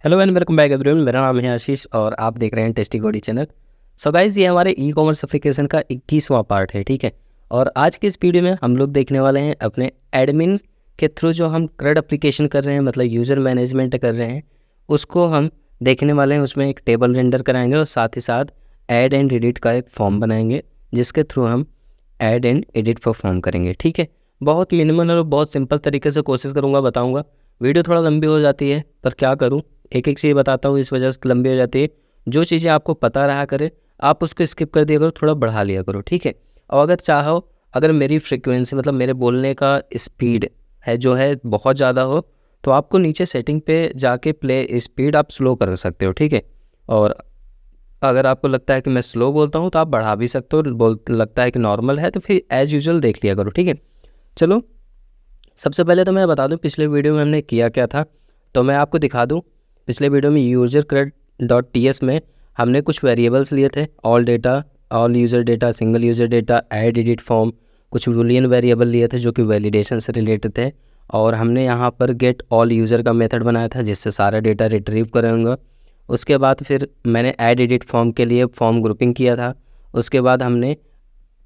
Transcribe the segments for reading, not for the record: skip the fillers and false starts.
Hello and welcome back everyone. मेरा नाम है आशीष और आप देख रहे हैं टेस्टी गोडी चैनल। सो गाइज, ये हमारे ई कॉमर्स एप्लीकेशन का 21वां पार्ट है, ठीक है। और आज की इस वीडियो में हम लोग देखने वाले हैं अपने एडमिन के थ्रू जो हम CRUD एप्लीकेशन कर रहे हैं, मतलब यूज़र मैनेजमेंट कर रहे हैं, उसको हम देखने वाले हैं। उसमें एक टेबल रेंडर कराएंगे और साथ ही साथ ऐड एंड एडिट का एक फॉर्म बनाएंगे, जिसके थ्रू हम add and edit for form करेंगे, ठीक है। बहुत मिनिमल और बहुत सिंपल तरीके से कोशिश करूँगा, बताऊँगा। वीडियो थोड़ा लंबी हो जाती है, पर क्या करूँ, एक एक चीज़ बताता हूँ, इस वजह से लंबी हो जाती है। जो चीज़ें आपको पता रहा करे, आप उसको स्किप कर दिया करो, थोड़ा बढ़ा लिया करो, ठीक है। और अगर चाहो, अगर मेरी फ्रिक्वेंसी मतलब मेरे बोलने का स्पीड है जो है बहुत ज़्यादा हो, तो आपको नीचे सेटिंग पे जाके प्ले स्पीड आप स्लो कर सकते हो, ठीक है। और अगर आपको लगता है कि मैं स्लो बोलता हूँ तो आप बढ़ा भी सकते हो, लगता है कि नॉर्मल है तो फिर एज़ यूजुअल देख लिया करो, ठीक है। चलो, सबसे पहले तो मैं बता दूं पिछले वीडियो में हमने किया क्या था, तो मैं आपको दिखा दूं। पिछले वीडियो में user_CRUD.ts में हमने कुछ वेरिएबल्स लिए थे, all data, all user data, single user data, add edit form, कुछ बूलियन वेरिएबल लिए थे जो कि वैलिडेशन से रिलेटेड थे। और हमने यहाँ पर गेट ऑल यूज़र का मेथड बनाया था जिससे सारा डेटा रिट्रीव करूँगा। उसके बाद फिर मैंने ऐड एडिट फॉर्म के लिए फॉर्म ग्रुपिंग किया था। उसके बाद हमने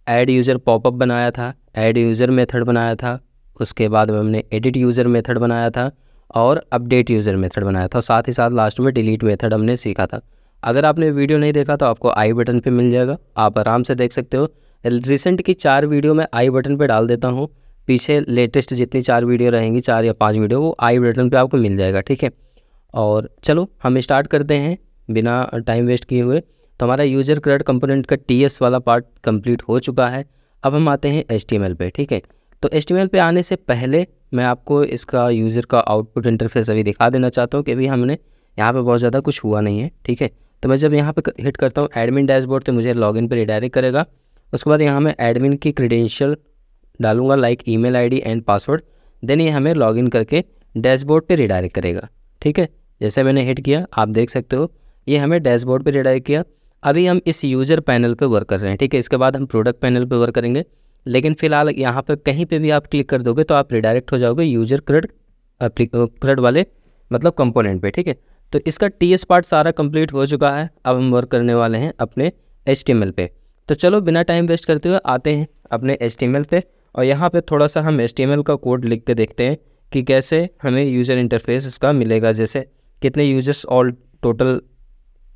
ऐड यूज़र पॉपअप बनाया था, ऐड यूज़र मेथड बनाया था। उसके बाद में हमने एडिट यूज़र मेथड बनाया था और अपडेट यूज़र मेथड बनाया था। साथ ही साथ लास्ट में डिलीट मेथड हमने सीखा था। अगर आपने वीडियो नहीं देखा तो आपको आई बटन पे मिल जाएगा, आप आराम से देख सकते हो। रिसेंट की 4 वीडियो मैं आई बटन पे डाल देता हूँ। पीछे लेटेस्ट जितनी 4 वीडियो रहेंगी, 4 या 5 वीडियो, वो आई बटन पे आपको मिल जाएगा, ठीक है। और चलो हम स्टार्ट करते हैं बिना टाइम वेस्ट किए हुए। तो हमारा यूज़र CRUD कंपोनेंट का TS वाला पार्ट कंप्लीट हो चुका है। अब हम आते हैं HTML पे, ठीक है। तो HTML पे आने से पहले मैं आपको इसका यूज़र का आउटपुट इंटरफेस अभी दिखा देना चाहता हूँ कि अभी हमने यहाँ पे बहुत ज़्यादा कुछ हुआ नहीं है, ठीक है। तो मैं जब यहाँ पे हिट करता हूँ एडमिन डैशबोर्ड, तो मुझे लॉगिन पे रिडायरेक्ट करेगा। उसके बाद यहाँ मैं एडमिन की क्रेडेंशियल डालूंगा, like email ID and password. Then ये हमें लॉगिन करके डैशबोर्ड पे रिडायरेक्ट करेगा, ठीक है। जैसे मैंने हिट किया, आप देख सकते हो ये हमें डैशबोर्ड पे रिडायरेक्ट किया। अभी हम इस यूज़र पैनल पे वर्क कर रहे हैं, ठीक है। इसके बाद हम प्रोडक्ट पैनल पे वर्क करेंगे, लेकिन फ़िलहाल यहाँ पे कहीं पे भी आप क्लिक कर दोगे तो आप रिडायरेक्ट हो जाओगे यूज़र CRUD वाले मतलब कंपोनेंट पे, ठीक है। तो इसका TS पार्ट सारा कंप्लीट हो चुका है। अब हम वर्क करने वाले हैं अपने HTML पे। तो चलो बिना टाइम वेस्ट करते हुए आते हैं अपने HTML पे, और यहाँ पे थोड़ा सा हम HTML का कोड लिख के देखते हैं कि कैसे हमें यूज़र इंटरफेस इसका मिलेगा। जैसे कितने यूजर्स ऑल टोटल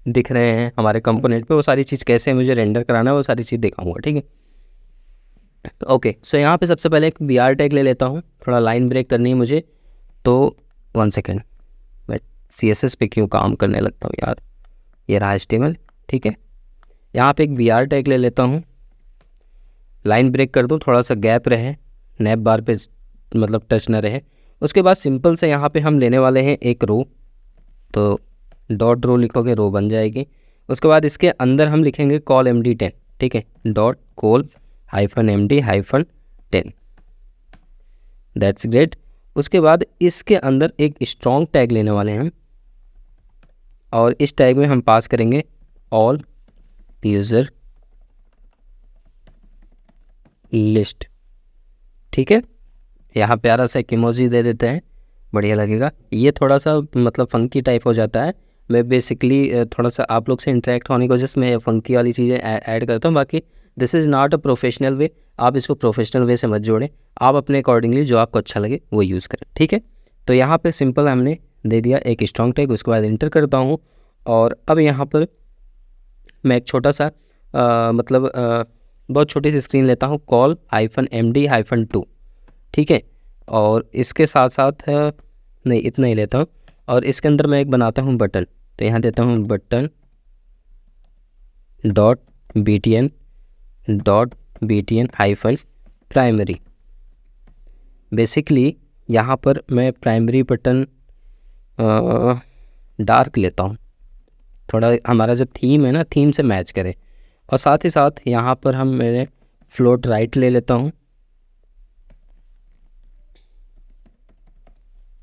दिख रहे हैं हमारे कंपोनेंट पे, वो सारी चीज़ कैसे मुझे रेंडर कराना है वो सारी चीज़ दिखाऊंगा, ठीक है। तो ओके, सो यहाँ पे सबसे पहले एक BR टैग ले लेता हूँ, थोड़ा लाइन ब्रेक करनी है मुझे। तो 1 सेकेंड, मैं CSS पे क्यों काम करने लगता हूँ यार। ये रहा HTML, ठीक है। यहाँ पे एक BR टैग ले लेता हूँ, लाइन ब्रेक कर दूँ, थोड़ा सा गैप रहे, नैप बार पे मतलब टच ना रहे। उसके बाद सिंपल से यहाँ पे हम लेने वाले हैं एक रो, तो डॉट रो लिखोगे, रो बन जाएगी। उसके बाद इसके अंदर हम लिखेंगे कॉल MD10, ठीक है, dot call -MD-10, that's great. उसके बाद इसके अंदर एक स्ट्रॉन्ग टैग लेने वाले हैं हम, और इस टैग में हम पास करेंगे ऑल यूज़र लिस्ट, ठीक है। यहाँ प्यारा सा एक इमोजी दे देते हैं, बढ़िया लगेगा। ये थोड़ा सा मतलब फंकी टाइप हो जाता है। मैं बेसिकली थोड़ा सा आप लोग से इंटरेक्ट होने की वजह से मैं फंकी वाली चीज़ें ऐड करता हूँ। बाकी this is not a professional way, आप इसको प्रोफेशनल वे से मत जोड़ें, आप अपने अकॉर्डिंगली जो आपको अच्छा लगे वो यूज़ करें, ठीक है। तो यहाँ पे सिंपल हमने दे दिया एक स्ट्रॉन्ग टैग, उसके बाद इंटर करता हूँ। और अब यहाँ पर मैं एक छोटा सा बहुत छोटी सी स्क्रीन लेता हूँ, कॉल -MD-2, ठीक है। और इसके साथ साथ नहीं, इतना ही लेता हूँ। और इसके अंदर मैं एक बनाता हूँ बटन, तो यहाँ देता हूँ बटन .btn -प्राइमरी। बेसिकली यहाँ पर मैं प्राइमरी बटन डार्क लेता हूँ, थोड़ा हमारा जो थीम है ना, थीम से मैच करे। और साथ ही साथ यहाँ पर हम मैंने फ्लोट राइट ले लेता हूँ,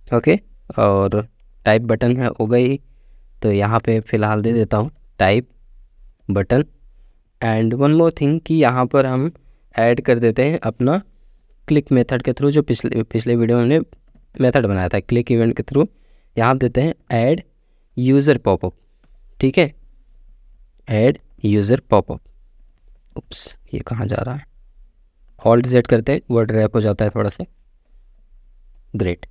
ओके। और टाइप बटन है हो गई, तो यहाँ पे फ़िलहाल दे देता हूँ type button. And one more thing कि यहाँ पर हम ऐड कर देते हैं अपना क्लिक मेथड के थ्रू, जो पिछले वीडियो में हमने मेथड बनाया था क्लिक इवेंट के थ्रू। यहाँ देते हैं ऐड यूज़र पॉपअप, ठीक है, ऐड यूज़र पॉपअप। उप्स, ये कहाँ जा रहा है, ऑल्ट Z करते हैं, वर्ड रैप हो जाता है थोड़ा सा। ग्रेट,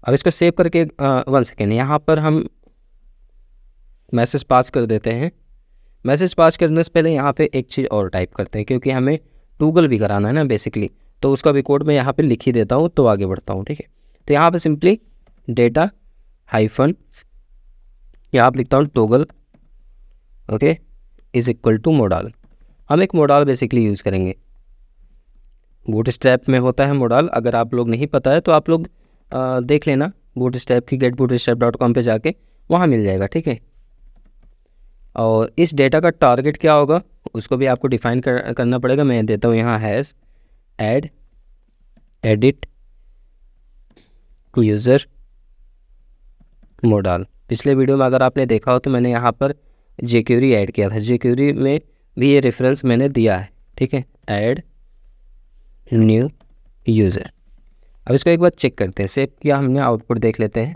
अब इसको सेव करके 1 सेकेंड, यहाँ पर हम मैसेज पास कर देते हैं। मैसेज पास करने से पहले यहाँ पे एक चीज़ और टाइप करते हैं, क्योंकि हमें टूगल भी कराना है ना बेसिकली, तो उसका भी कोड मैं यहाँ पे लिख ही देता हूँ, तो आगे बढ़ता हूँ, ठीक है। तो यहाँ पे सिंपली डेटा हाइफन, यहाँ पे लिखता हूँ toggle, okay, is equal to modal. हम एक मोडाल बेसिकली यूज़ करेंगे, बूटस्ट्रैप में होता है मोडाल। अगर आप लोग नहीं पता है तो आप लोग देख लेना, बूटस्ट्रैप की getbootstrap.com पे जाके, वहाँ मिल जाएगा, ठीक है। और इस डेटा का टारगेट क्या होगा उसको भी आपको डिफाइन करना पड़ेगा। मैं देता हूँ यहाँ has add edit user modal. पिछले वीडियो में अगर आपने देखा हो तो मैंने यहाँ पर jQuery ऐड किया था, jQuery में भी ये रेफरेंस मैंने दिया है, ठीक है, ऐड न्यू यूज़र। अब इसको एक बार चेक करते हैं, सेव किया हमने, आउटपुट देख लेते हैं।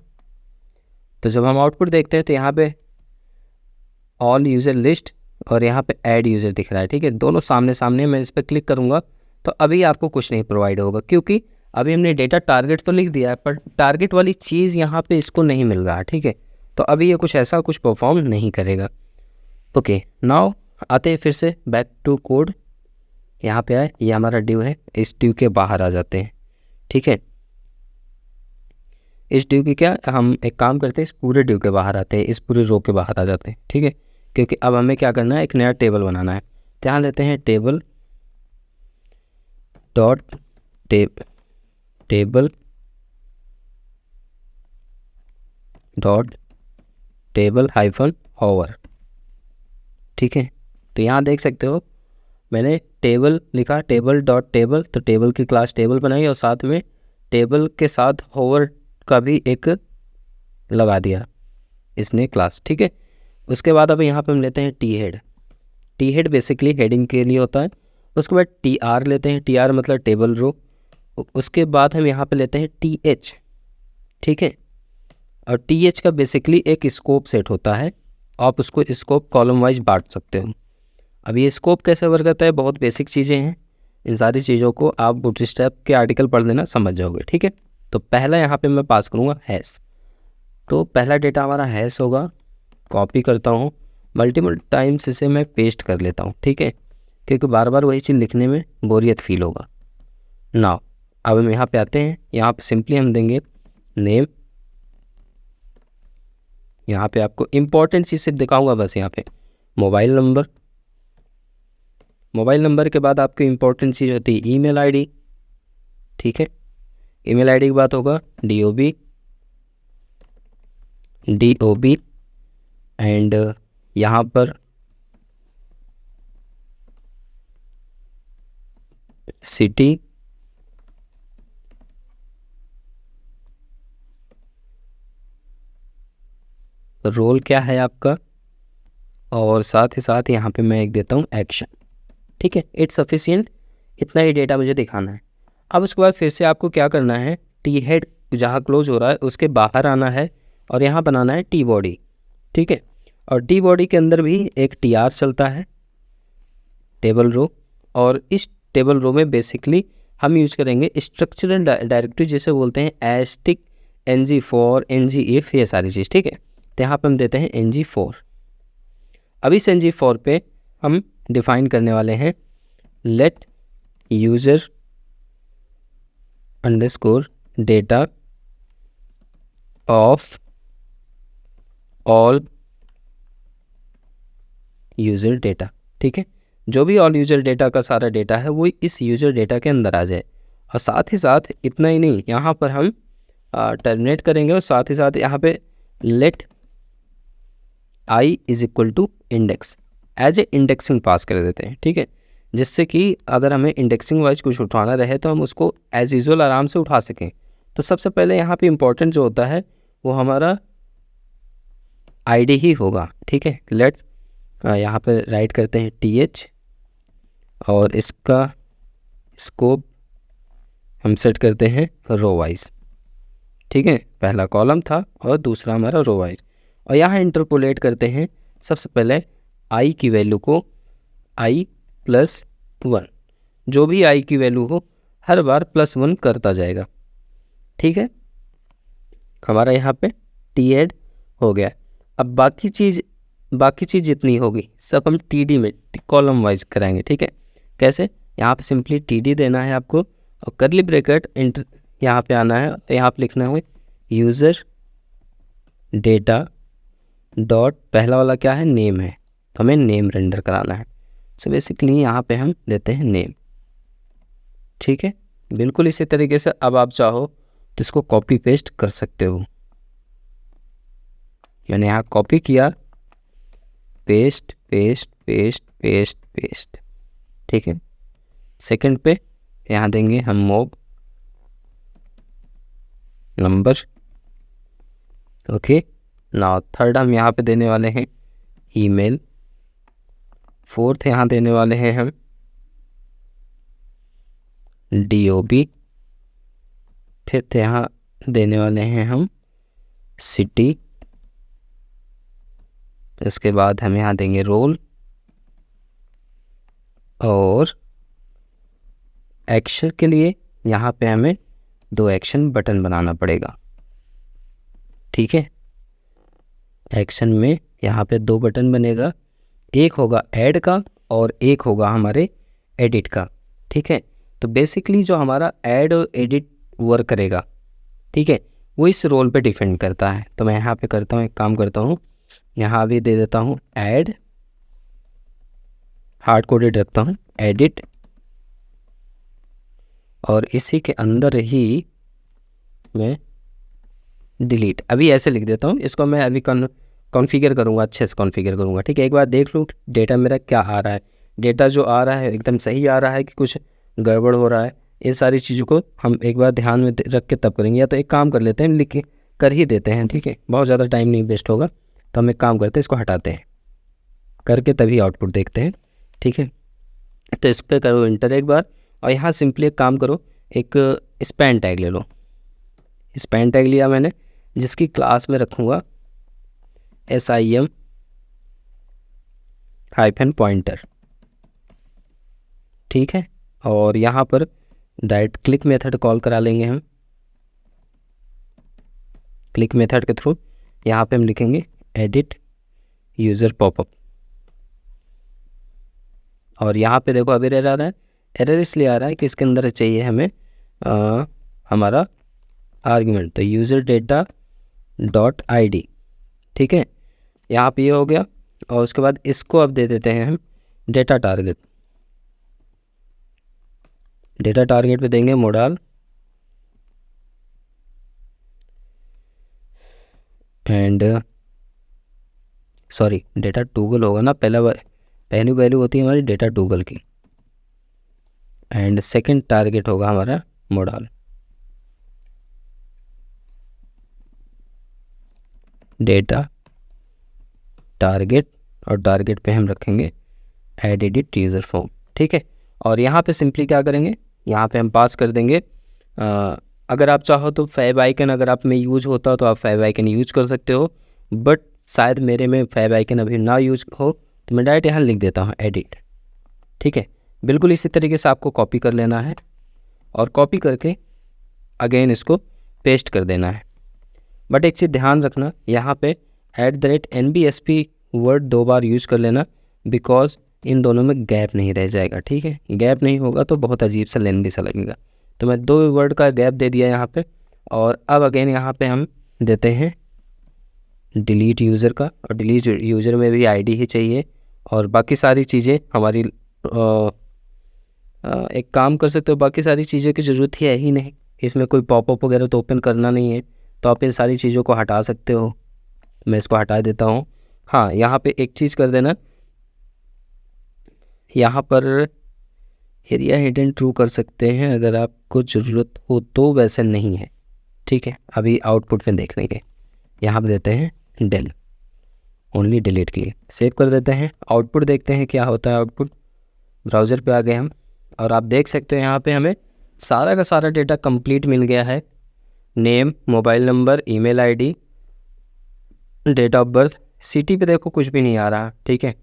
तो जब हम आउटपुट देखते हैं तो यहाँ पे ऑल यूज़र लिस्ट और यहाँ पे ऐड यूज़र दिख रहा है, ठीक है, दोनों सामने सामने। मैं इस पर क्लिक करूँगा तो अभी आपको कुछ नहीं प्रोवाइड होगा, क्योंकि अभी हमने डेटा टारगेट तो लिख दिया है, पर टारगेट वाली चीज़ यहाँ पे इसको नहीं मिल रहा है, ठीक है। तो अभी ये कुछ ऐसा कुछ परफॉर्म नहीं करेगा। ओके, नाउ आते हैं फिर से बैक टू कोड। यहाँ पे आए, ये हमारा ड्यू है, इस ड्यू के बाहर आ जाते हैं, ठीक है। इस ड्यू की क्या, हम एक काम करते हैं, इस पूरे ड्यू के बाहर आते हैं, इस पूरे रो के बाहर आ जाते हैं, ठीक है, क्योंकि अब हमें क्या करना है, एक नया टेबल बनाना है। तो यहाँ लेते हैं table dot table dot table hyphen hover, ठीक है। तो यहाँ देख सकते हो मैंने टेबल लिखा, टेबल डॉट टेबल, तो टेबल की क्लास टेबल बनाई और साथ में टेबल के साथ होवर का भी एक लगा दिया इसने क्लास, ठीक है। उसके बाद अब यहाँ पे हम लेते हैं T head. T head basically heading के लिए होता है। उसके बाद टी आर लेते हैं, टी आर मतलब टेबल रो। उसके बाद हम यहाँ पे लेते हैं टी एच, ठीक है। और टी एच का बेसिकली एक स्कोप सेट होता है, आप उसको स्कोप कॉलम वाइज बांट सकते हो। अब ये स्कोप कैसे वर्क करता है, बहुत बेसिक चीज़ें हैं, इन सारी चीज़ों को आप बूटस्ट्रैप के आर्टिकल पढ़ लेना, समझ जाओगे, ठीक है। तो पहला यहाँ पे मैं पास करूँगा हैश, तो पहला डेटा हमारा हैश होगा। कॉपी करता हूँ, मल्टीपल टाइम्स इसे मैं पेस्ट कर लेता हूँ, ठीक है, क्योंकि बार बार वही चीज़ लिखने में बोरियत फील होगा। नाउ अब हम यहाँ पे आते हैं, यहाँ पे सिंपली हम देंगे नेम। यहाँ पे आपको इम्पोर्टेंट चीज़ सिर्फ दिखाऊंगा बस, यहाँ पे मोबाइल नंबर। मोबाइल नंबर के बाद आपकी इम्पोर्टेंट चीज़ होती है ईमेल आईडी, ठीक है। ईमेल आईडी के बाद होगा DOB एंड यहाँ पर सिटी, रोल क्या है आपका, और साथ ही साथ यहाँ पे मैं एक देता हूँ एक्शन, ठीक है। इट्स सफिशिएंट, इतना ही डेटा मुझे दिखाना है। अब उसके बाद फिर से आपको क्या करना है, टी हेड जहाँ क्लोज हो रहा है उसके बाहर आना है और यहाँ बनाना है टी बॉडी, ठीक है। और टी बॉडी के अंदर भी एक TR चलता है, टेबल रो, और इस टेबल रो में बेसिकली हम यूज करेंगे स्ट्रक्चरल डायरेक्टरी, जिसे बोलते हैं एस्टिक, NG4, NGIF, ये सारी चीज़, ठीक है। तो यहाँ पर हम देते हैं NG4। अब इस NG4 पे हम डिफाइन करने वाले हैं let user underscore data of all user data, ठीक है। जो भी ऑल यूज़र डेटा का सारा डेटा है वो इस यूज़र डेटा के अंदर आ जाए। और साथ ही साथ इतना ही नहीं, यहाँ पर हम टर्मिनेट करेंगे और साथ ही साथ यहाँ पे let I is equal to index, as a indexing pass कर देते हैं, ठीक है, जिससे कि अगर हमें इंडेक्सिंग वाइज कुछ उठाना रहे तो हम उसको एज यूजुअल आराम से उठा सकें। तो सबसे पहले यहाँ पे इम्पोर्टेंट जो होता है वो हमारा ID ही होगा, ठीक है। लेट्स यहाँ पे राइट करते हैं TH और इसका स्कोप हम सेट करते हैं रो वाइज, ठीक है। पहला कॉलम था और दूसरा हमारा रो वाइज। और यहाँ इंटरपोलेट करते हैं। सबसे पहले आई की वैल्यू को i+1, जो भी आई की वैल्यू हो हर बार +1 करता जाएगा। ठीक है, हमारा यहाँ पे टी ऐड हो गया। अब बाकी चीज़ जितनी होगी सब हम टी में कॉलम वाइज कराएंगे। ठीक है, कैसे? यहाँ पे सिंपली टी देना है आपको और करली ब्रैकेट इंटर यहाँ पे आना है। यहाँ पे लिखना है यूज़र डेटा डॉट, पहला वाला क्या है? नेम है, तो हमें नेम रेंडर कराना है। सो बेसिकली यहाँ पे हम देते हैं नेम। ठीक है, बिल्कुल इसी तरीके से अब आप चाहो तो इसको कॉपी पेस्ट कर सकते हो। मैंने यहाँ कॉपी किया, paste paste paste paste paste. ठीक है, सेकंड पे यहाँ देंगे हम mob number. Okay, now third हम यहाँ पे देने वाले हैं ईमेल। फोर्थ यहाँ देने वाले हैं हम DOB। फिफ्थ यहाँ देने वाले हैं हम सिटी। इसके बाद हम यहाँ देंगे रोल और एक्शन के लिए यहाँ पे हमें 2 एक्शन बटन बनाना पड़ेगा। ठीक है, एक्शन में यहाँ पे 2 बटन बनेगा, एक होगा ऐड का और एक होगा हमारे एडिट का। ठीक है, तो बेसिकली जो हमारा ऐड और एडिट वर्क करेगा, ठीक है, वो इस रोल पे डिपेंड करता है। तो मैं यहाँ पे करता हूँ, एक काम करता हूँ, यहाँ भी दे देता हूँ ऐड, हार्ड कोडेड रखता हूँ एडिट, और इसी के अंदर ही मैं डिलीट अभी ऐसे लिख देता हूँ। इसको मैं अभी कॉन्फ़िगर करूँगा, अच्छे से कॉन्फ़िगर करूँगा। ठीक है, एक बार देख लूँ डेटा मेरा क्या आ रहा है। डेटा जो आ रहा है एकदम सही आ रहा है कि कुछ गड़बड़ हो रहा है, इन सारी चीज़ों को हम एक बार ध्यान में रख के तब करेंगे। या तो एक काम कर लेते हैं, लिख के कर ही देते हैं। ठीक है, बहुत ज़्यादा टाइम नहीं वेस्ट होगा, तो हम एक काम करते हैं, इसको हटाते हैं, करके तभी आउटपुट देखते हैं। ठीक है, तो इस पर करो इंटर एक बार, और यहाँ सिंपली एक काम करो, एक स्पैन टैग ले लो। स्पैन टैग लिया मैंने, जिसकी क्लास में रखूँगा SIM-pointer। ठीक है, और यहाँ पर डायरेक्ट क्लिक मेथड कॉल करा लेंगे हम। क्लिक मेथड के थ्रू यहाँ पे हम लिखेंगे एडिट यूज़र पॉपअप, और यहाँ पे देखो अभी एरर आ रहा है। एरर इसलिए आ रहा है कि इसके अंदर चाहिए हमें हमारा आर्गुमेंट, तो यूज़र डेटा डॉट ID। ठीक है, यहाँ पे ये हो गया, और उसके बाद इसको अब दे देते हैं हम डेटा टारगेट। डेटा टारगेट पे देंगे modal and sorry data toggle होगा ना, पहली वैल्यू होती है हमारी डेटा टूगल की, एंड सेकंड टारगेट होगा हमारा मोडाल। डेटा टारगेट, और टारगेट पे हम रखेंगे एडिट यूज़र फॉर्म। ठीक है, और यहाँ पे सिंपली क्या करेंगे, यहाँ पे हम पास कर देंगे अगर आप चाहो तो फैब आइकन, अगर आप में यूज होता तो आप फैब आइकन यूज कर सकते हो, बट शायद मेरे में फैब आइकन अभी ना यूज हो, तो मैं डायरेक्ट यहाँ लिख देता हूँ एडिट। ठीक है, बिल्कुल इसी तरीके से आपको कॉपी कर लेना है, और कॉपी करके अगेन इसको पेस्ट कर देना है। बट एक चीज़ ध्यान रखना, यहाँ पे @NBSP वर्ड 2 बार यूज कर लेना, बिकॉज इन दोनों में गैप नहीं रह जाएगा। ठीक है, गैप नहीं होगा तो बहुत अजीब सा लेंदी सा लगेगा, तो मैं 2 वर्ड का गैप दे दिया यहाँ पे। और अब अगेन यहाँ पे हम देते हैं डिलीट यूज़र का, और डिलीट यूज़र में भी ID ही चाहिए, और बाकी सारी चीज़ें हमारी एक काम कर सकते हो, बाकी सारी चीज़ों की ज़रूरत ही है ही नहीं, इसमें कोई पॉपअप वगैरह तो ओपन करना नहीं है, तो आप इन सारी चीज़ों को हटा सकते हो। मैं इसको हटा देता हूँ। हाँ, यहाँ पे एक चीज़ कर देना, यहाँ पर एरिया हिडन ट्रू कर सकते हैं अगर आपको ज़रूरत हो तो, वैसे नहीं है। ठीक है, अभी आउटपुट में देख लेंगे। यहाँ पे देते हैं डेल, ओनली डिलीट के लिए सेव कर देते हैं। आउटपुट देखते हैं क्या होता है। आउटपुट ब्राउज़र पे आ गए हम, और आप देख सकते हो यहाँ पे हमें सारा का सारा डेटा कंप्लीट मिल गया है। Name, mobile number, email ID, date of birth, city पे देखो कुछ भी नहीं आ रहा, ठीक है,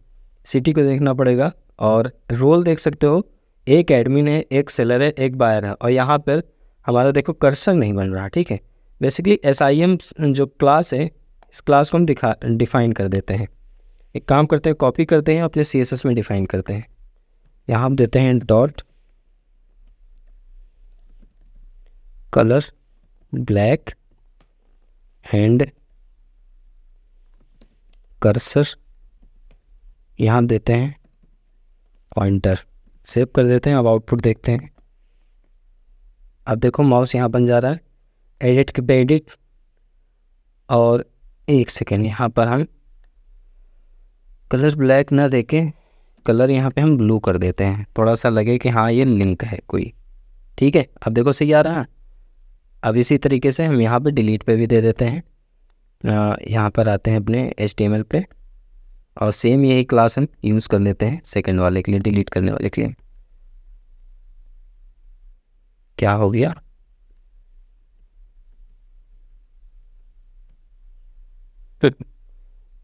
सिटी को देखना पड़ेगा। और रोल देख सकते हो, एक एडमिन है, एक सेलर है, एक बायर है, और यहाँ पर हमारा देखो कर्सर नहीं बन रहा, ठीक है। बेसिकली SIM जो क्लास है, इस क्लास को हम डिफाइन कर देते हैं। एक काम करते हैं, कॉपी करते हैं, अपने CSS में डिफाइन करते हैं। यहाँ हम देते हैं dot colour black and cursor, यहाँ देते हैं पॉइंटर, सेव कर देते हैं। अब आउटपुट देखते हैं। अब देखो माउस यहाँ बन जा रहा है, एडिट के पे एडिट, और एक सेकेंड यहाँ पर हम कलर ब्लैक ना देके कलर यहाँ पे हम ब्लू कर देते हैं, थोड़ा सा लगे कि हाँ ये लिंक है कोई, ठीक है। अब देखो सही आ रहा है। अब इसी तरीके से हम यहाँ पे डिलीट पे भी दे देते हैं। यहाँ पर आते हैं अपने HTML पे, और सेम यही क्लास हम यूज़ कर लेते हैं सेकंड वाले के लिए, डिलीट करने वाले के लिए। क्या हो गया,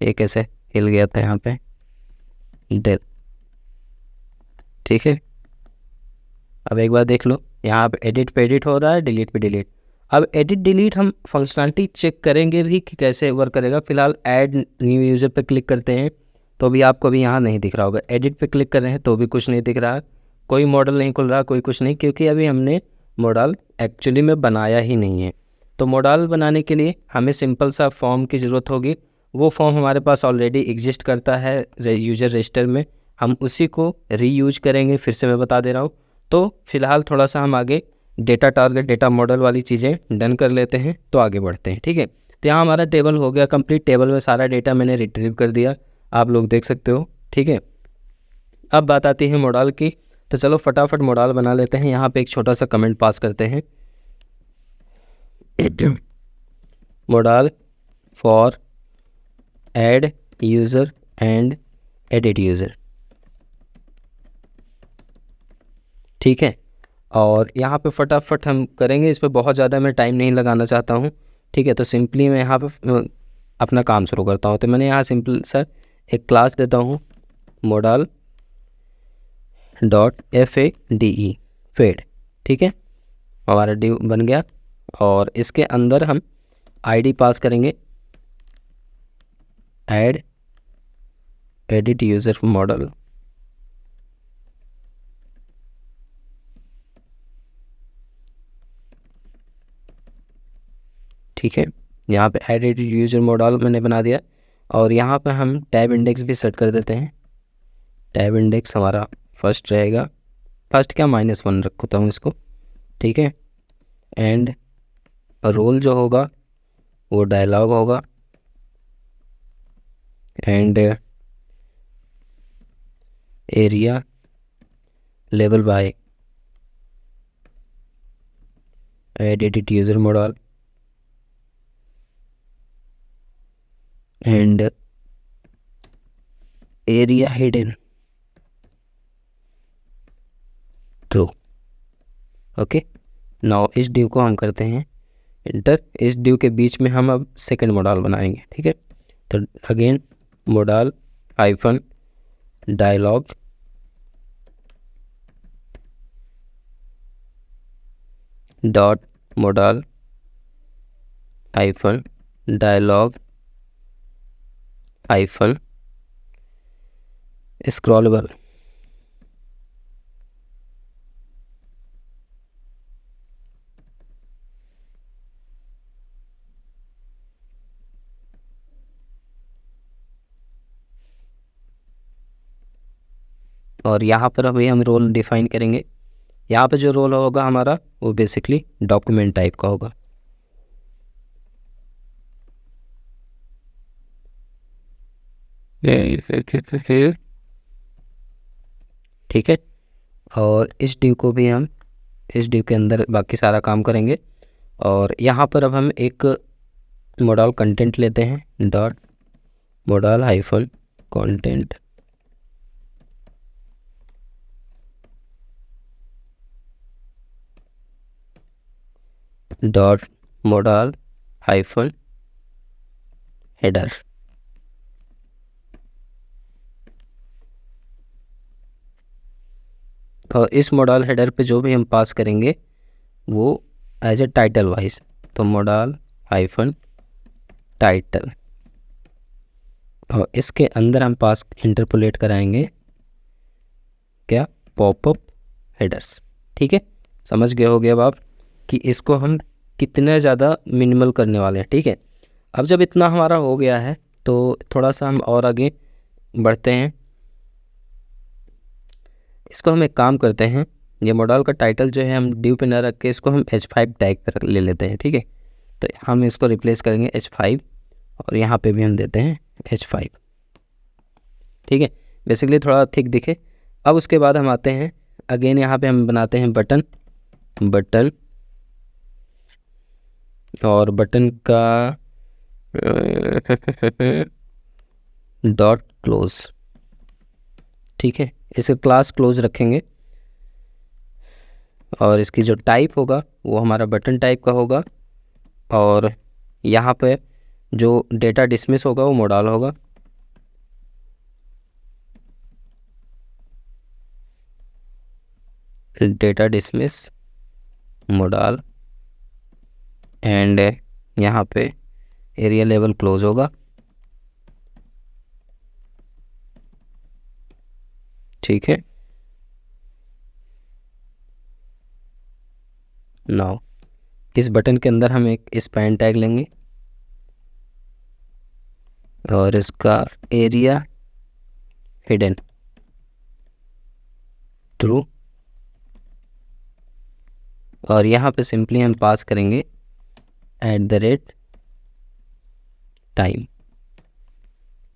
ये कैसे हिल गया था यहाँ पे, डेल, ठीक है। अब एक बार देख लो, यहाँ पे एडिट पे एडिट हो रहा है, डिलीट पे डिलीट। अब एडिट डिलीट हम फंक्शनलिटी चेक करेंगे भी कि कैसे वर्क करेगा। फिलहाल ऐड न्यू यूज़र पे क्लिक करते हैं तो भी आपको भी यहाँ नहीं दिख रहा होगा। एडिट पे क्लिक कर रहे हैं तो भी कुछ नहीं दिख रहा, कोई मॉडल नहीं खुल रहा, कोई कुछ नहीं, क्योंकि अभी हमने मॉडल एक्चुअली में बनाया ही नहीं है। तो मॉडल बनाने के लिए हमें सिंपल सा फॉर्म की ज़रूरत होगी। वो फॉर्म हमारे पास ऑलरेडी एग्जिस्ट करता है यूज़र रजिस्टर में, हम उसी को रीयूज करेंगे। फिर से मैं बता दे रहा हूँ। तो फिलहाल थोड़ा सा हम आगे डेटा टारगेट, डेटा मॉडल वाली चीज़ें डन कर लेते हैं, तो आगे बढ़ते हैं, ठीक है। तो यहाँ हमारा टेबल हो गया कंप्लीट, टेबल में सारा डेटा मैंने रिट्रीव कर दिया, आप लोग देख सकते हो, ठीक है। अब बात आती है मॉडल की, तो चलो फटाफट मॉडल बना लेते हैं। यहाँ पे एक छोटा सा कमेंट पास करते हैं, model for add user and edit user, ठीक है। और यहाँ पे फटाफट हम करेंगे, इस पर बहुत ज़्यादा मैं टाइम नहीं लगाना चाहता हूँ, ठीक है। तो सिंपली मैं यहाँ पे अपना काम शुरू करता हूँ। तो मैंने यहाँ सिंपल सा एक क्लास देता हूँ, मॉडल डॉट FADE फेड, ठीक है। हमारा डिव बन गया, और इसके अंदर हम ID पास करेंगे, ऐड एडिट यूज़र मॉडल, ठीक है। यहाँ पे ऐड एडिट यूज़र मॉडल मैंने बना दिया, और यहाँ पे हम टैब इंडेक्स भी सेट कर देते हैं। टैब इंडेक्स हमारा फर्स्ट रहेगा, फर्स्ट क्या -1 रखता हूँ इसको, ठीक है। एंड रोल जो होगा वो डायलॉग होगा, and area level by add edit user model, and area hidden true, okay. Now इस डिव को हम करते हैं इंटर, इस डिव के बीच में हम अब सेकंड मॉडल बनाएंगे, ठीक है। तो again model hyphen dialog dot model hyphen dialog hyphen scrollable, और यहाँ पर अभी हम रोल डिफाइन करेंगे। यहाँ पे जो रोल होगा हमारा वो बेसिकली डॉक्यूमेंट टाइप का होगा, ठीक है। और इस डिव को भी हम इस डिव के अंदर बाकी सारा काम करेंगे। और यहाँ पर अब हम एक मॉडल कंटेंट लेते हैं, dot model hyphen content dot model hyphen header, तो इस मॉडल हेडर पे जो भी हम पास करेंगे वो एज ए टाइटल वाइज, तो मॉडल हाइफन टाइटल, और इसके अंदर हम पास इंटरपोलेट कराएंगे क्या, पॉपअप हेडर्स। ठीक है, समझ गए होगे अब आप कि इसको हम कितना ज़्यादा मिनिमल करने वाले हैं। ठीक है, अब जब इतना हमारा हो गया है तो थोड़ा सा हम और आगे बढ़ते हैं। इसको हम एक काम करते हैं, ये मॉडल का टाइटल जो है हम डिव पे न रख के इसको हम H5 टैग पर ले लेते हैं। ठीक है, तो हम इसको रिप्लेस करेंगे H5 और यहाँ पे भी हम देते हैं H5। ठीक है, बेसिकली थोड़ा थिक दिखे। अब उसके बाद हम आते हैं अगेन, यहाँ पे हम बनाते हैं बटन, और बटन का डॉट क्लोज। ठीक है, इसे क्लास क्लोज रखेंगे और इसकी जो टाइप होगा वो हमारा बटन टाइप का होगा, और यहाँ पे जो डेटा डिसमिस होगा वो मॉडल होगा। डेटा डिसमिस मॉडल, एंड यहाँ पे एरिया लेवल क्लोज होगा। ठीक है, नाउ इस बटन के अंदर हम एक स्पैन टैग लेंगे और इसका एरिया हिडन ट्रू, और यहाँ पे सिंपली हम पास करेंगे @टाइम।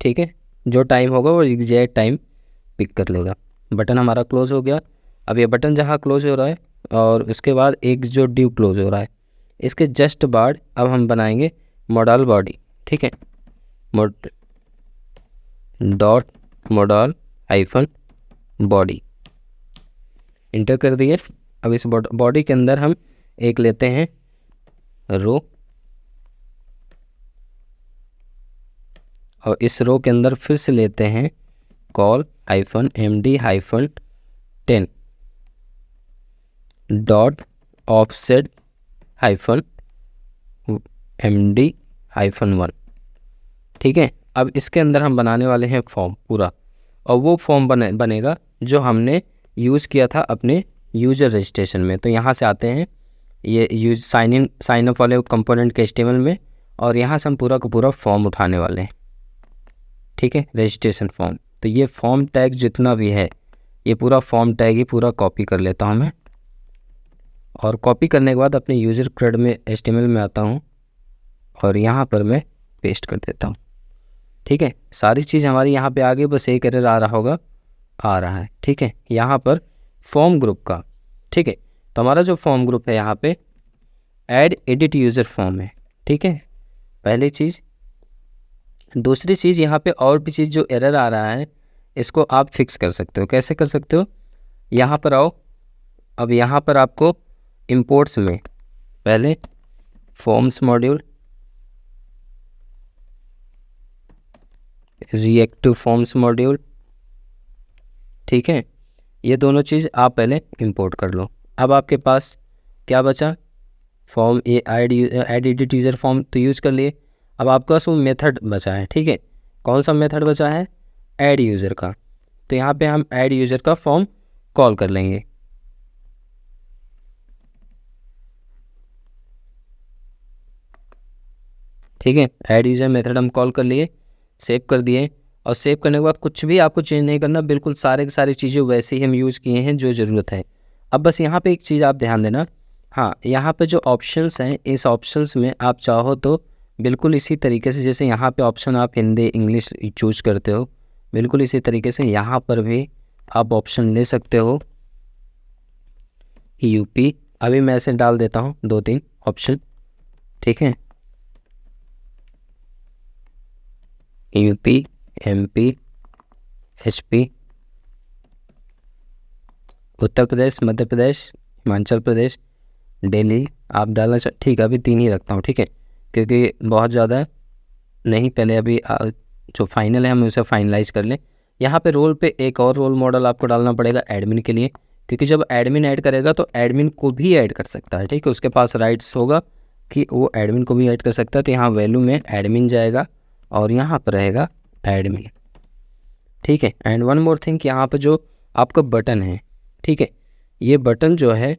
ठीक है, जो टाइम होगा वो एग्जैक्ट टाइम पिक कर लेगा। बटन हमारा क्लोज हो गया। अब ये बटन जहाँ क्लोज हो रहा है और उसके बाद एक जो डिव क्लोज हो रहा है, इसके जस्ट बाद अब हम बनाएंगे मॉडल बॉडी। ठीक है, dot model hyphen body, inter कर दिए। अब इस बॉडी के अंदर हम एक लेते हैं रो, और इस रो के अंदर फिर से लेते हैं call hyphen MD hyphen 10 dot offset hyphen MD hyphen 1। ठीक है, अब इसके अंदर हम बनाने वाले हैं फॉर्म पूरा, और वो फॉर्म बनेगा जो हमने यूज़ किया था अपने यूजर रजिस्ट्रेशन में। तो यहाँ से आते हैं ये साइन अप वाले कंपोनेंट के HTML में, और यहाँ से हम पूरा का पूरा फॉर्म उठाने वाले हैं। ठीक है, रजिस्ट्रेशन फॉर्म। तो ये फॉर्म टैग जितना भी है ये पूरा फॉर्म टैग ही पूरा कॉपी कर लेता हूँ मैं, और कॉपी करने के बाद अपने यूज़र क्रेड में HTML में आता हूँ और यहाँ पर मैं पेस्ट कर देता हूँ। ठीक है, सारी चीज़ हमारी यहाँ पे आगे, बस एक एरर आ रहा होगा, आ रहा है। ठीक है, यहाँ पर फॉर्म ग्रुप का। ठीक है, तो हमारा जो फॉर्म ग्रुप है यहाँ पे ऐड एडिट यूज़र फॉर्म है। ठीक है, पहली चीज़। दूसरी चीज़, यहाँ पे और भी चीज़ जो एरर आ रहा है इसको आप फिक्स कर सकते हो। कैसे कर सकते हो, यहाँ पर आओ। अब यहाँ पर आपको इंपोर्ट्स में पहले forms module, reactive forms module. ठीक है, ये दोनों चीज़ आप पहले इंपोर्ट कर लो। अब आपके पास क्या बचा, form add edit user form तो यूज़ कर लिए। अब आपके पास वो मेथड बचा है। ठीक है, कौन सा मेथड बचा है, ऐड यूज़र का। तो यहाँ पे हम ऐड यूज़र का फॉर्म कॉल कर लेंगे। ठीक है, ऐड यूज़र मेथड हम कॉल कर लिए, सेव कर दिए, और सेव करने के बाद कुछ भी आपको चेंज नहीं करना, बिल्कुल सारे की सारी चीज़ें वैसे ही हम यूज़ किए हैं जो ज़रूरत है। अब बस यहाँ पे एक चीज़ आप ध्यान देना, हाँ, यहाँ पे जो ऑप्शंस हैं इस ऑप्शंस में आप चाहो तो बिल्कुल इसी तरीके से, जैसे यहाँ पे ऑप्शन आप हिंदी इंग्लिश चूज करते हो, बिल्कुल इसी तरीके से यहाँ पर भी आप ऑप्शन ले सकते हो यूपी। अभी मैं ऐसे डाल देता हूँ 2-3 ऑप्शन। ठीक है, UP, MP, HP, Uttar Pradesh, Madhya Pradesh, Himachal Pradesh, Delhi आप डालना ठीक है, अभी 3 ही रखता हूँ। ठीक है, क्योंकि बहुत ज़्यादा नहीं, पहले अभी जो फाइनल है हम उसे फाइनलाइज कर लें। यहाँ पे रोल पे एक और रोल मॉडल आपको डालना पड़ेगा एडमिन के लिए, क्योंकि जब एडमिन ऐड करेगा तो एडमिन को भी ऐड कर सकता है, ठीक है, उसके पास राइट्स होगा कि वो एडमिन को भी ऐड कर सकता है। तो यहाँ वैल्यू में एडमिन जाएगा और यहाँ पर रहेगा एडमिन, ठीक है। एंड वन मोर थिंग, यहाँ पर जो आपका बटन है, ठीक है, ये बटन जो है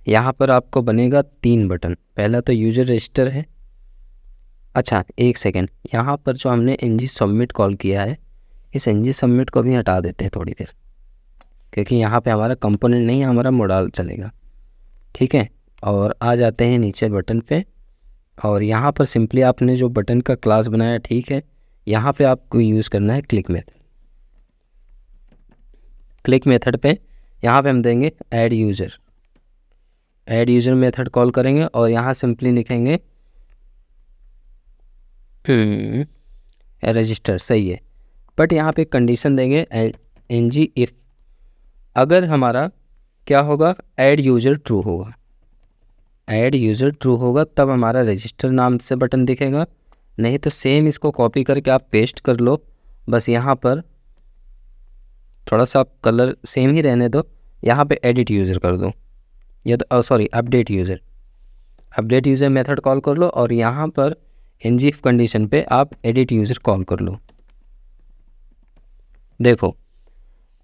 यहाँ पर आपको बनेगा 3 बटन। पहला तो यूजर रजिस्टर है। अच्छा एक सेकेंड, यहाँ पर जो हमने ng सबमिट कॉल किया है, इस ng सबमिट को भी हटा देते हैं थोड़ी देर, क्योंकि यहाँ पे हमारा कंपोनेंट नहीं, हमारा मॉडल चलेगा, ठीक है। और आ जाते हैं नीचे बटन पे, और यहाँ पर सिंपली आपने जो बटन का क्लास बनाया, ठीक है, यहाँ पे आपको यूज़ करना है क्लिक मेथड। क्लिक मेथड पे यहाँ पे हम देंगे ऐड यूज़र मेथड कॉल करेंगे और यहाँ सिंपली लिखेंगे रजिस्टर, सही है। बट यहाँ पे कंडीशन देंगे ng इफ़, अगर हमारा क्या होगा, ऐड यूज़र ट्रू होगा, ऐड यूज़र ट्रू होगा तब हमारा रजिस्टर नाम से बटन दिखेगा। नहीं तो सेम इसको कॉपी करके आप पेस्ट कर लो, बस यहाँ पर थोड़ा सा आप कलर सेम ही रहने दो, यहाँ पे एडिट यूज़र कर दो, या तो sorry update user method call कर लो, और यहाँ पर ng इफ कंडीशन पे आप एडिट यूज़र कॉल कर लो। देखो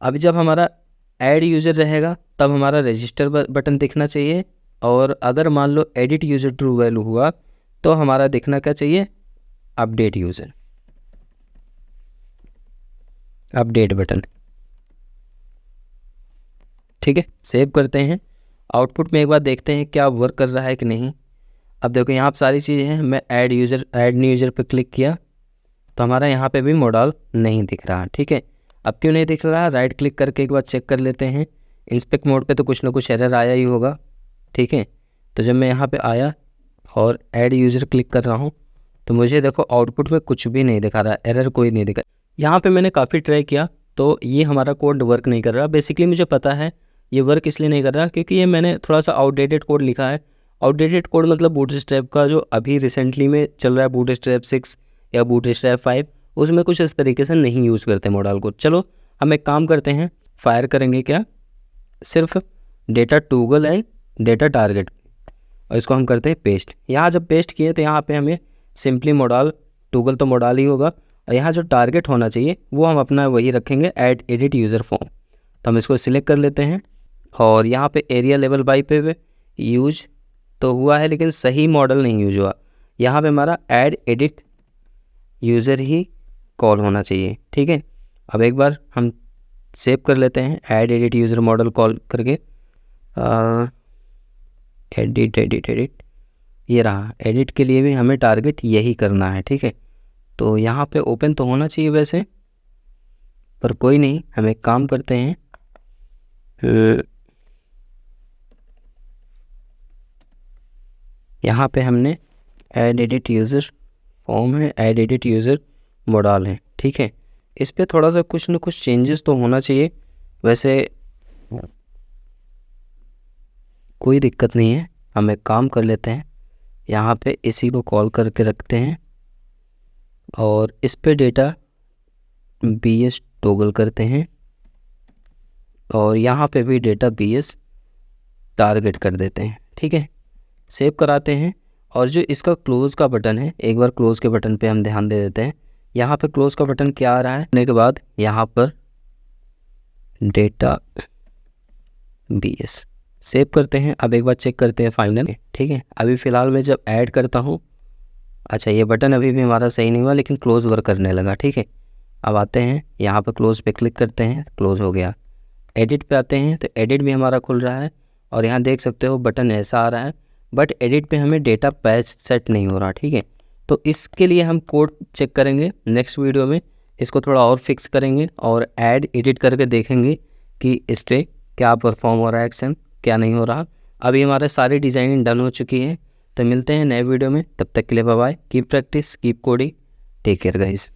अभी जब हमारा ऐड यूज़र रहेगा तब हमारा रजिस्टर बटन दिखना चाहिए, और अगर मान लो एडिट यूज़र ट्रू वैल्यू हुआ तो हमारा दिखना क्या चाहिए, अपडेट यूज़र, अपडेट बटन, ठीक है। सेव करते हैं, आउटपुट में एक बार देखते हैं क्या वर्क कर रहा है कि नहीं। अब देखो यहाँ पर सारी चीज़ें हैं, मैं ऐड न्यू यूज़र पे क्लिक किया तो हमारा यहाँ पे भी मॉडल नहीं दिख रहा, ठीक है। अब क्यों नहीं दिख रहा, राइट क्लिक करके एक बार चेक कर लेते हैं। इंस्पेक्ट मोड पे तो कुछ ना कुछ एरर आया ही होगा, ठीक है। तो जब मैं यहाँ पे आया और ऐड यूज़र क्लिक कर रहा हूँ तो मुझे देखो आउटपुट में कुछ भी नहीं दिखा रहा, एरर कोई नहीं दिखा। यहाँ पे मैंने काफ़ी ट्राई किया तो ये हमारा कोड वर्क नहीं कर रहा। बेसिकली मुझे पता है ये वर्क इसलिए नहीं कर रहा क्योंकि ये मैंने थोड़ा सा आउटडेटेड कोड लिखा है। आउटडेटेड कोड मतलब बूटस्ट्रैप का जो अभी रिसेंटली में चल रहा है, बूटस्ट्रैप 6 या बूटस्ट्रैप 5, उसमें कुछ इस तरीके से नहीं यूज़ करते मॉडल को। चलो हम एक काम करते हैं, फायर करेंगे क्या, सिर्फ data toggle and data target, और इसको हम करते हैं पेस्ट। यहाँ जब पेस्ट किए तो यहाँ पे हमें सिंपली मॉडल, टॉगल तो मॉडल ही होगा, और यहाँ जो टारगेट होना चाहिए वो हम अपना वही रखेंगे, ऐड एडिट यूज़र फॉर्म। तो हम इसको सिलेक्ट कर लेते हैं, और यहाँ पे एरिया लेवल बाई पे यूज तो हुआ है लेकिन सही मॉडल नहीं यूज हुआ। यहाँ पे हमारा ऐड एडिट यूज़र ही कॉल होना चाहिए, ठीक है। अब एक बार हम सेव कर लेते हैं, add edit user model call करके एडिट ये रहा। एडिट के लिए भी हमें टारगेट यही करना है, ठीक है। तो यहाँ पे ओपन तो होना चाहिए वैसे, पर कोई नहीं, हम एक काम करते हैं, यहाँ पे हमने ऐड एडिट यूज़र फॉर्म है, ऐड एडिट यूज़र मॉडल है, ठीक है। इस पे थोड़ा सा कुछ न कुछ चेंजेस तो होना चाहिए, वैसे कोई दिक्कत नहीं है। हम एक काम कर लेते हैं, यहाँ पे इसी को कॉल करके रखते हैं और इस पे डेटा BS टॉगल करते हैं, और यहाँ पे भी डेटा BS टारगेट कर देते हैं, ठीक है। सेव कराते हैं, और जो इसका क्लोज़ का बटन है, एक बार क्लोज़ के बटन पे हम ध्यान दे देते हैं। यहाँ पे क्लोज़ का बटन क्या आ रहा है, होने के बाद यहाँ पर डेटा BS सेव करते हैं। अब एक बार चेक करते हैं फाइनल, ठीक है। अभी फ़िलहाल मैं जब ऐड करता हूँ, अच्छा ये बटन अभी भी हमारा सही नहीं हुआ लेकिन क्लोज़ वर्क करने लगा, ठीक है। अब आते हैं यहाँ पर क्लोज़ पे क्लिक करते हैं, क्लोज़ हो गया। एडिट पे आते हैं तो एडिट भी हमारा खुल रहा है, और यहाँ देख सकते हो बटन ऐसा आ रहा है, बट एडिट पे हमें डेटा पैच सेट नहीं हो रहा, ठीक है। तो इसके लिए हम कोड चेक करेंगे नेक्स्ट वीडियो में, इसको थोड़ा और फिक्स करेंगे और ऐड एडिट करके देखेंगे कि इस पर क्या परफॉर्म हो रहा है, एक्शन क्या नहीं हो रहा। अभी हमारे सारी डिज़ाइनिंग डन हो चुकी है। तो मिलते हैं नए वीडियो में, तब तक के लिए bye bye, keep practice keep coding, take care guys.